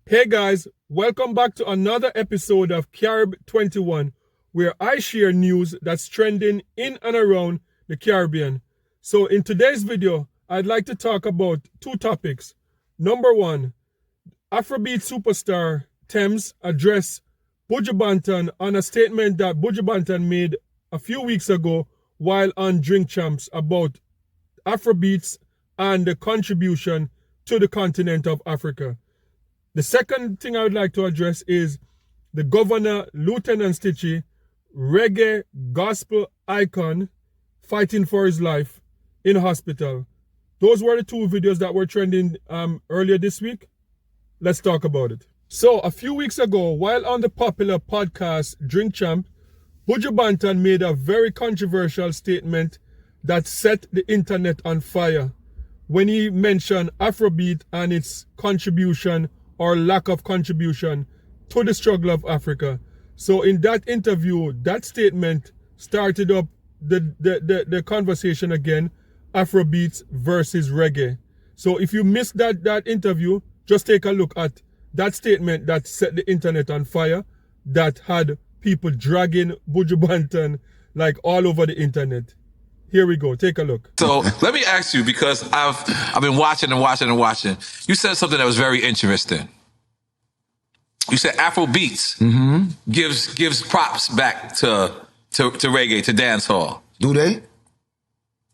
Hey guys, welcome back to another episode of Carib 21, where I share news that's trending in and around the Caribbean. So in today's video, I'd like to talk about two topics. Number one, Afrobeat superstar Tems addressed Buju Banton on a statement that Buju Banton made a few weeks ago while on Drink Champs about Afrobeats and the contribution to the continent of Africa. The second thing I would like to address is the Governor Lieutenant Stitchie, reggae gospel icon, fighting for his life in hospital. Those were the two videos that were trending earlier this week. Let's talk about it. So a few weeks ago, while on the popular podcast Drink Champ, Buju Banton made a very controversial statement that set the internet on fire when he mentioned Afrobeat and its contribution or lack of contribution to the struggle of Africa. So in that interview, that statement started up the conversation again, Afrobeats versus reggae. So if you missed that interview, just take a look at that statement that set the internet on fire, that had people dragging Buju Banton like all over the internet. Here we go. Take a look. So let me ask you, because I've been watching and watching and watching. You said something that was very interesting. You said Afrobeats gives props back to reggae, to dancehall. Do they?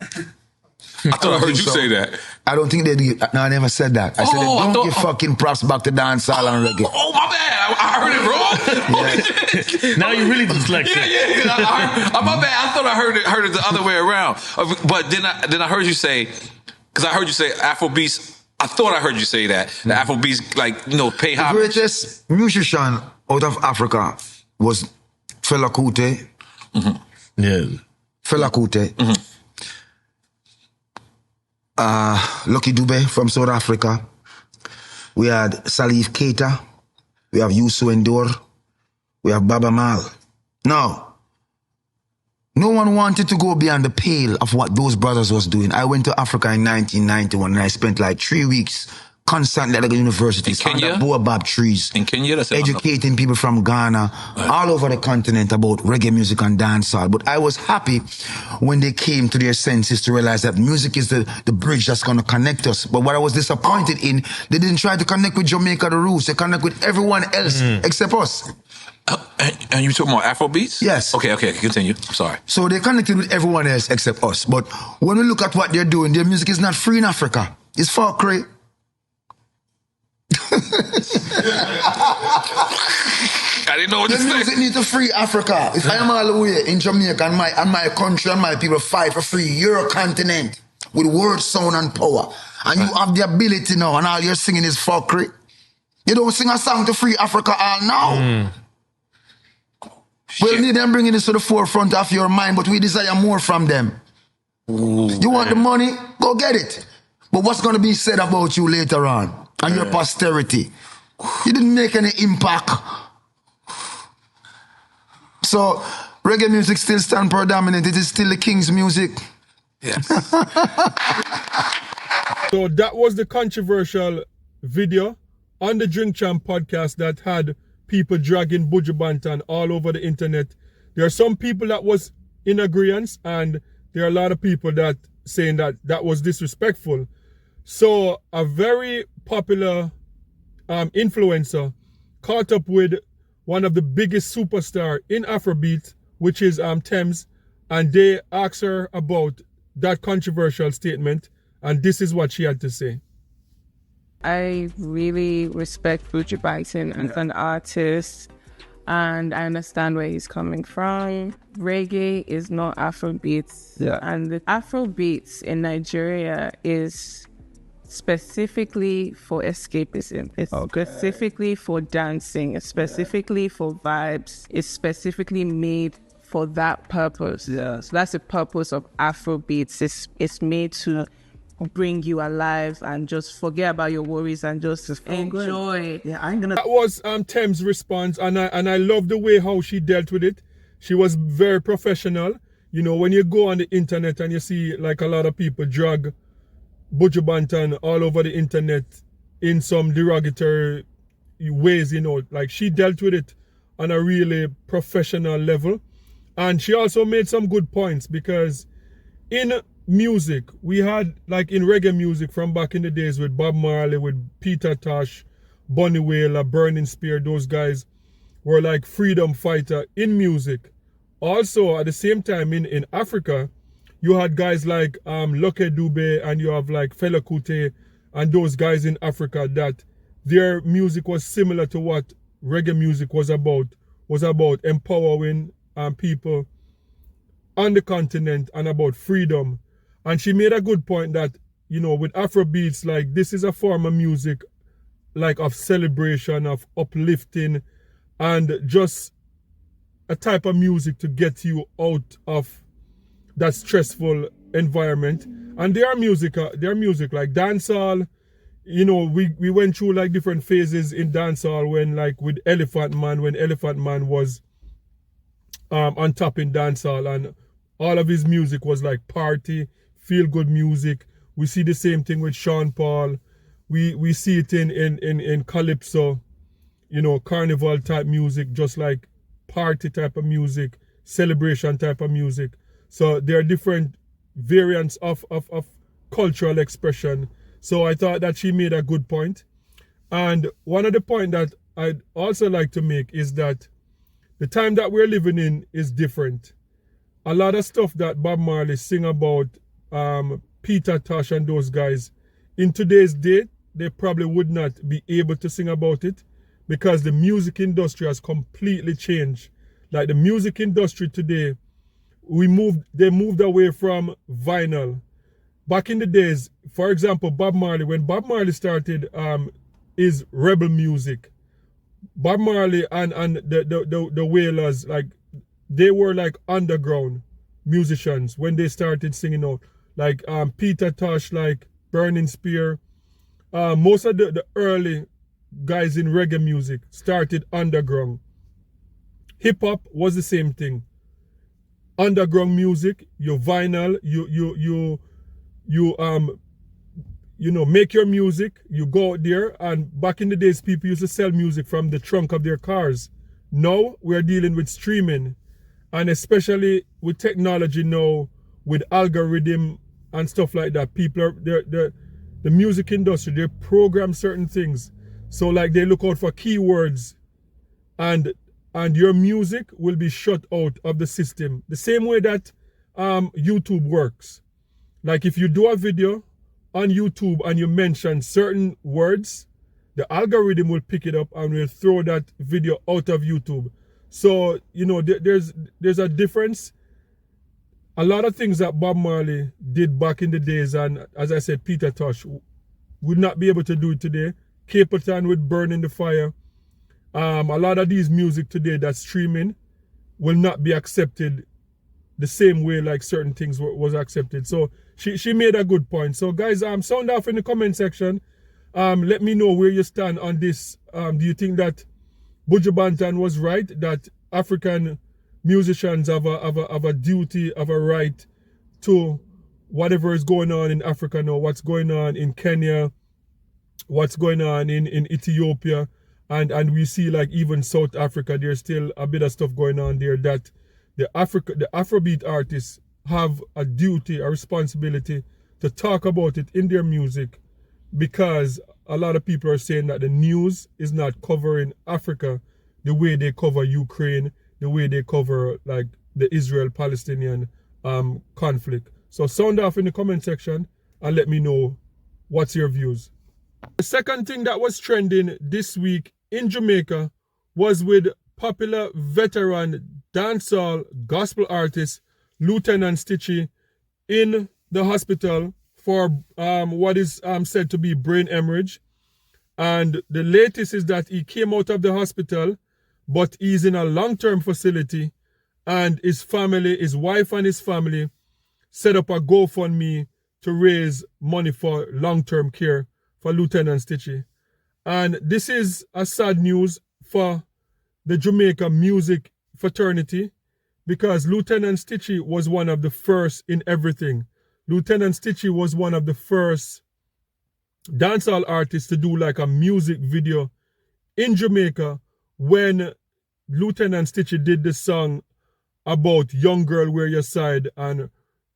I thought I heard you say that. I don't think they do. No, I never said that. I said they don't give fucking props back to dancehall and reggae. Oh, my bad. I heard it wrong. Now you really dyslexic. Yeah. My bad. I thought I heard it the other way around. But then I heard you say, because I heard you say Afrobeats. I thought I heard you say that. The Afrobeats, like, pay homage. The greatest musician out of Africa was Fela Kuti. Yeah. Fela Kuti. Lucky Dube from South Africa. We had Salif Keita. We have Youssou N'Dour. We have Baba Mal. Now, no one wanted to go beyond the pale of what those brothers was doing. I went to Africa in 1991 and I spent like 3 weeks constantly at the universities under baobab trees. In Kenya? Educating people from Ghana, all over the continent about reggae music and dancehall. But I was happy when they came to their senses to realize that music is the bridge that's going to connect us. But what I was disappointed in, they didn't try to connect with Jamaica the roots. They connect with everyone else except us. And you talking about Afrobeats? Yes. Okay, continue. I'm sorry. So they connected with everyone else except us. But when we look at what they're doing, their music is not free in Africa. It's fuckery. I didn't know what to say. The music needs to free Africa. If I am all the way in Jamaica and my country and my people fight for free your continent with word, sound and power, and you have the ability now and all you're singing is fuckery, you don't sing a song to free Africa all now. We need them bringing this to the forefront of your mind, but we desire more from them. You want the money? Go get it. But what's going to be said about you later on? And your posterity. You didn't make any impact. So, reggae music still stands predominant. It is still the king's music. Yes. So that was the controversial video on the Drink Champ podcast that had people dragging Buju Banton all over the internet. There are some people that was in agreement, and there are a lot of people that saying that was disrespectful. So a very popular influencer caught up with one of the biggest superstar in Afrobeat, which is Tems, and they asked her about that controversial statement, and this is what she had to say. I really respect Buju Banton as an artist, and I understand where he's coming from. Reggae is not Afrobeats, and the Afrobeats in Nigeria is specifically for escapism. It's specifically for dancing. It's specifically for vibes. It's specifically made for that purpose. So that's the purpose of Afrobeats. It's made to bring you alive and just forget about your worries and just enjoy. That was Tems' response, and I love the way how she dealt with it. She was very professional. When you go on the internet and you see like a lot of people drag Buju Banton all over the internet in some derogatory ways, you know, like she dealt with it on a really professional level. And she also made some good points, because in music, we had, like in reggae music from back in the days with Bob Marley, with Peter Tosh, Bunny Wailer, Burning Spear, those guys were like freedom fighter in music. Also, at the same time, in Africa, you had guys like Lucky Dube, and you have like Fela Kuti, and those guys in Africa, that their music was similar to what reggae music was about empowering people on the continent and about freedom. And she made a good point that, you know, with Afrobeats, like, this is a form of music, like, of celebration, of uplifting, and just a type of music to get you out of that stressful environment. And their music like dancehall, you know, we went through like different phases in dancehall, when like with Elephant Man, when Elephant Man was on top in dancehall, and all of his music was like party, feel good music. We see the same thing with Sean Paul. We see it in Calypso, you know, carnival type music, just like party type of music, celebration type of music. So there are different variants of cultural expression. So I thought that she made a good point. And one of the points that I'd also like to make is that the time that we're living in is different. A lot of stuff that Bob Marley sing about, Peter Tosh and those guys, in today's day, they probably would not be able to sing about it, because the music industry has completely changed. Like the music industry today, they moved away from vinyl. Back in the days, for example, Bob Marley, when Bob Marley started his rebel music, Bob Marley and the Wailers, like, they were like underground musicians when they started singing out. Like Peter Tosh, like Burning Spear. Most of the early guys in reggae music started underground. Hip hop was the same thing. Underground music, your vinyl, you know, make your music, you go out there. And back in the days, people used to sell music from the trunk of their cars. Now we're dealing with streaming, and especially with technology now, with algorithm and stuff like that. People are the music industry, they program certain things. So like they look out for keywords, and your music will be shut out of the system. The same way that YouTube works. Like if you do a video on YouTube and you mention certain words, the algorithm will pick it up and will throw that video out of YouTube. So, you know, there's a difference. A lot of things that Bob Marley did back in the days, and as I said, Peter Tosh would not be able to do it today. Capleton would burn in the fire. A lot of these music today that's streaming will not be accepted the same way like certain things was accepted. So she made a good point. So guys, sound off in the comment section. Let me know where you stand on this. Do you think that Buju Banton was right, that African musicians have a duty, have a right to whatever is going on in Africa now, what's going on in Kenya, what's going on in Ethiopia, and we see like even South Africa, there's still a bit of stuff going on there, that the Afrobeat artists have a duty, a responsibility to talk about it in their music, because a lot of people are saying that the news is not covering Africa the way they cover Ukraine, the way they cover like the Israel-Palestinian conflict. So sound off in the comment section and let me know what's your views. The second thing that was trending this week in Jamaica was with popular veteran dancehall gospel artist Lieutenant Stitchie in the hospital for what is said to be brain hemorrhage. And the latest is that he came out of the hospital, but he's in a long-term facility, and his family, his wife and his family, set up a GoFundMe to raise money for long-term care for Lieutenant Stitchie. And this is a sad news for the Jamaica music fraternity, because Lieutenant Stitchie was one of the first in everything. Lieutenant Stitchie was one of the first dancehall artists to do like a music video in Jamaica when Lieutenant Stitchie did the song about Young Girl Wear Your Side and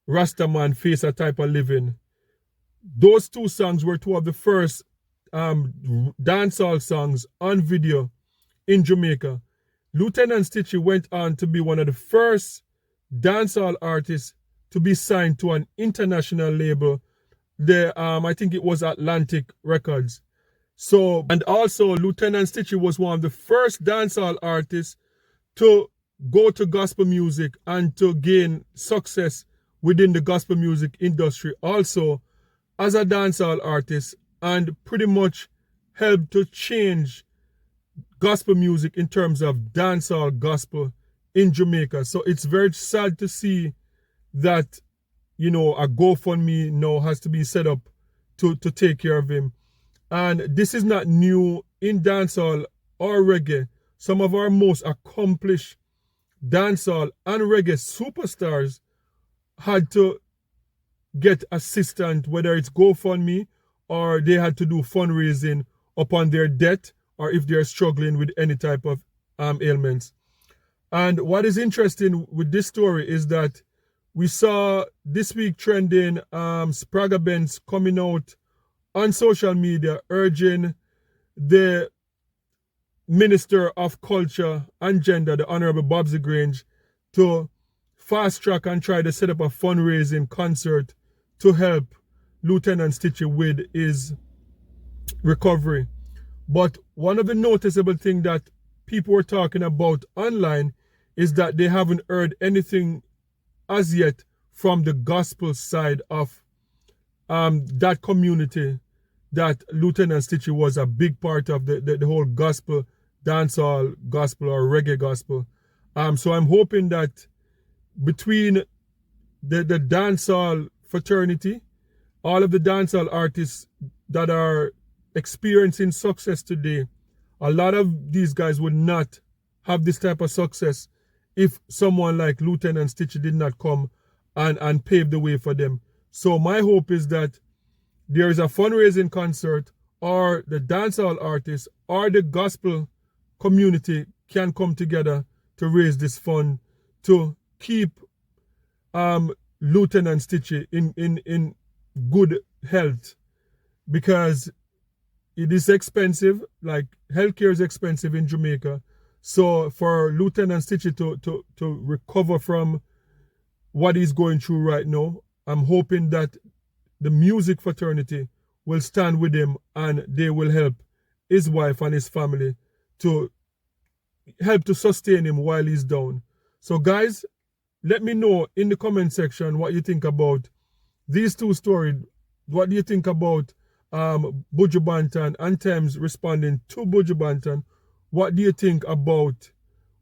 Rastaman Face a Type of Living. Those two songs were two of the first dancehall songs on video in Jamaica. Lieutenant Stitchie went on to be one of the first dancehall artists to be signed to an international label. I think it was Atlantic Records. So, and also Lieutenant Stitchie was one of the first dancehall artists to go to gospel music and to gain success within the gospel music industry also as a dancehall artist, and pretty much helped to change gospel music in terms of dancehall gospel in Jamaica. So it's very sad to see that, you know, a GoFundMe now has to be set up to take care of him. And this is not new in dancehall or reggae. Some of our most accomplished dancehall and reggae superstars had to get assistance, whether it's GoFundMe or they had to do fundraising upon their debt, or if they're struggling with any type of ailments. And what is interesting with this story is that we saw this week trending Sprague Benz coming out on social media urging the Minister of Culture and Gender, the Honorable Babsy Grange, to fast track and try to set up a fundraising concert to help Lieutenant Stitchie with his recovery. But one of the noticeable things that people were talking about online is that they haven't heard anything as yet from the gospel side of that community that Lieutenant Stitchie was a big part of, the whole gospel, dancehall gospel or reggae gospel. So I'm hoping that between the dancehall fraternity, all of the dancehall artists that are experiencing success today, a lot of these guys would not have this type of success if someone like Lieutenant Stitchie did not come and pave the way for them. So my hope is that there is a fundraising concert, or the dancehall artists or the gospel community can come together to raise this fund to keep Lieutenant Stitchie in good health, because it is expensive. Like, healthcare is expensive in Jamaica. So for Lieutenant Stitchie to recover from what he's going through right now, I'm hoping that the music fraternity will stand with him and they will help his wife and his family to help to sustain him while he's down. So guys, let me know in the comment section what you think about these two stories. What do you think about Buju Banton and Tems responding to Buju Banton? What do you think about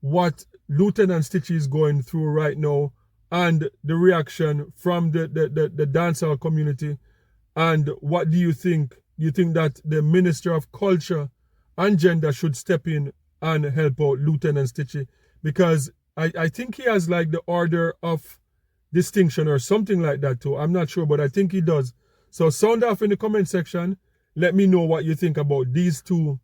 what Lieutenant Stitchie is going through right now and the reaction from the dancehall community? And what do you think? Do you think that the Minister of Culture and Gender should step in and help out Lieutenant Stitchie? Because I think he has like the Order of Distinction or something like that too. I'm not sure, but I think he does. So sound off in the comment section. Let me know what you think about these two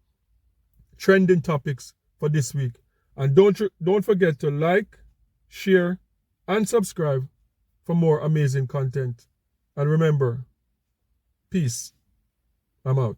trending topics for this week. And don't forget to like, share, and subscribe for more amazing content. And remember, peace. I'm out.